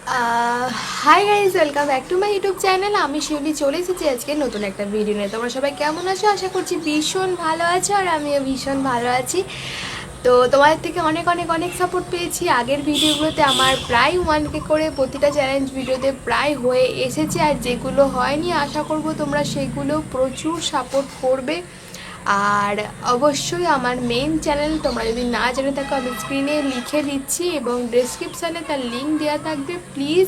Hi guys, welcome back to my YouTube channel. আমি শিউলি চলে এসেছি আজকে নতুন একটা ভিডিও নিয়ে। তোমরা সবাই কেমন আছো? আশা করছি ভীষণ ভালো আছো, আর আমিও ভীষণ ভালো আছি। তো তোমাদের থেকে অনেক অনেক অনেক সাপোর্ট পেয়েছি। আগের ভিডিওগুলোতে আমার প্রায় 1K করে প্রতিটা চ্যালেঞ্জ ভিডিওতে প্রায় হয়ে এসেছে, আর যেগুলো হয়নি আশা করব তোমরা সেগুলো প্রচুর সাপোর্ট করবে। আর অবশ্যই আমার মেন চ্যানেল তোমরা যদি না জেনে থাকো, আমি স্ক্রিনে লিখে দিচ্ছি এবং ডেসক্রিপশানে তার লিঙ্ক দেওয়া থাকবে। প্লিজ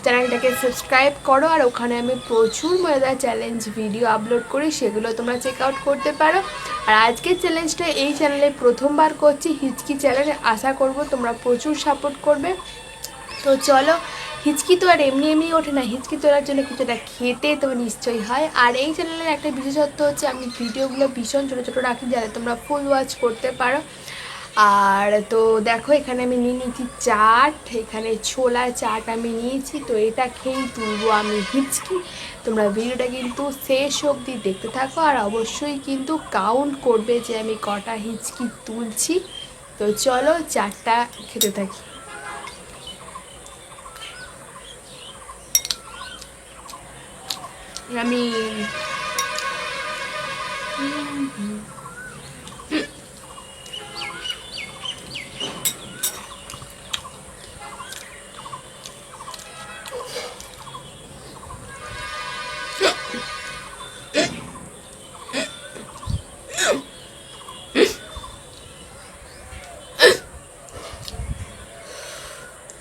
চ্যানেলটাকে সাবস্ক্রাইব করো, আর ওখানে আমি প্রচুর মজাদার চ্যালেঞ্জ ভিডিও আপলোড করি, সেগুলো তোমরা চেক আউট করতে পারো। আর আজকের চ্যালেঞ্জটা এই চ্যানেলে প্রথমবার করছি, হিচকি চ্যানেলে। আশা করব তোমরা প্রচুর সাপোর্ট করবে। তো চলো, হিচকি তো আর এমনি এমনি ওঠে না, হিচকি তোলার জন্য কিছুটা খেতে তো নিশ্চয়ই হয়। আর এই চ্যানেলের একটা বিশেষত্ব হচ্ছে আমি ভিডিওগুলো ভীষণ ছোটো ছোটো রাখি, যাতে তোমরা ফুল ওয়াচ করতে পারো। আর তো দেখো, এখানে আমি নিয়ে নিয়েছি চাট, এখানে ছোলা চাট আমি নিয়েছি। তো এটা খেয়েই তুলবো আমি হিচকি। তোমরা ভিডিওটা কিন্তু শেষ অবধি দেখতে থাকো, আর অবশ্যই কিন্তু কাউন্ট করবে যে আমি কটা হিচকি তুলছি। তো চলো চাটটা খেতে থাকি। আমি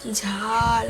কি ঝাল!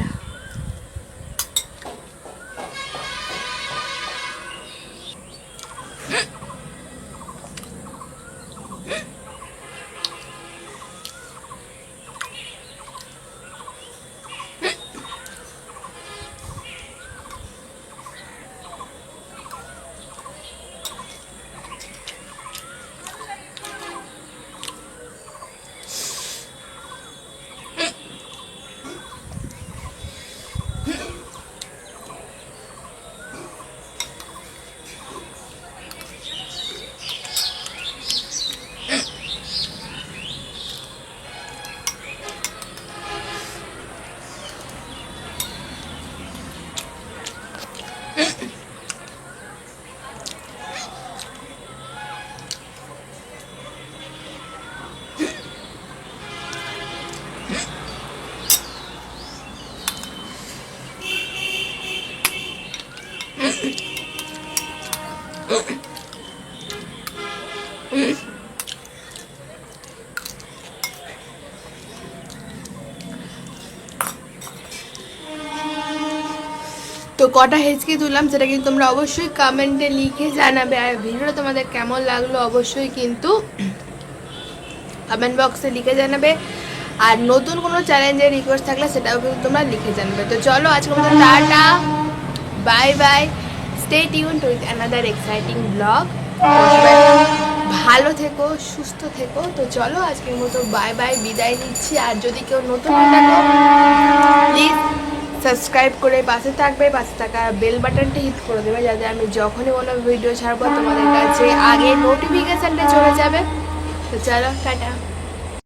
তো কটা হেঁচকি তুললাম সেটা কিন্তু তোমরা অবশ্যই কমেন্টে লিখে জানাবে। আর ভিডিওটা তোমাদের কেমন লাগলো অবশ্যই কিন্তু কমেন্ট বক্সে লিখে জানাবে। আর নতুন কোনো চ্যালেঞ্জের রিকোয়েস্ট থাকলে সেটাও কিন্তু তোমরা লিখে জানাবে। তো চলো, আজকের মতো tata, bye bye, stay tuned with another exciting blog. ভালো থেকো, সুস্থ থেকো। তো চলো, আজকের মতো বাই বাই, বিদায় নিচ্ছি। আর যদি কেউ নতুন হয়ে থাকো, প্লিজ সাবস্ক্রাইব করে পাশে থাকবে, পাশে থাকা বেল বাটনটা হিট করে দেবে, যাতে আমি যখনই কোনো ভিডিও ছাড়বো তোমাদের কাছে আগে নোটিফিকেশানটা চলে যাবে। তো চলো, টাটা।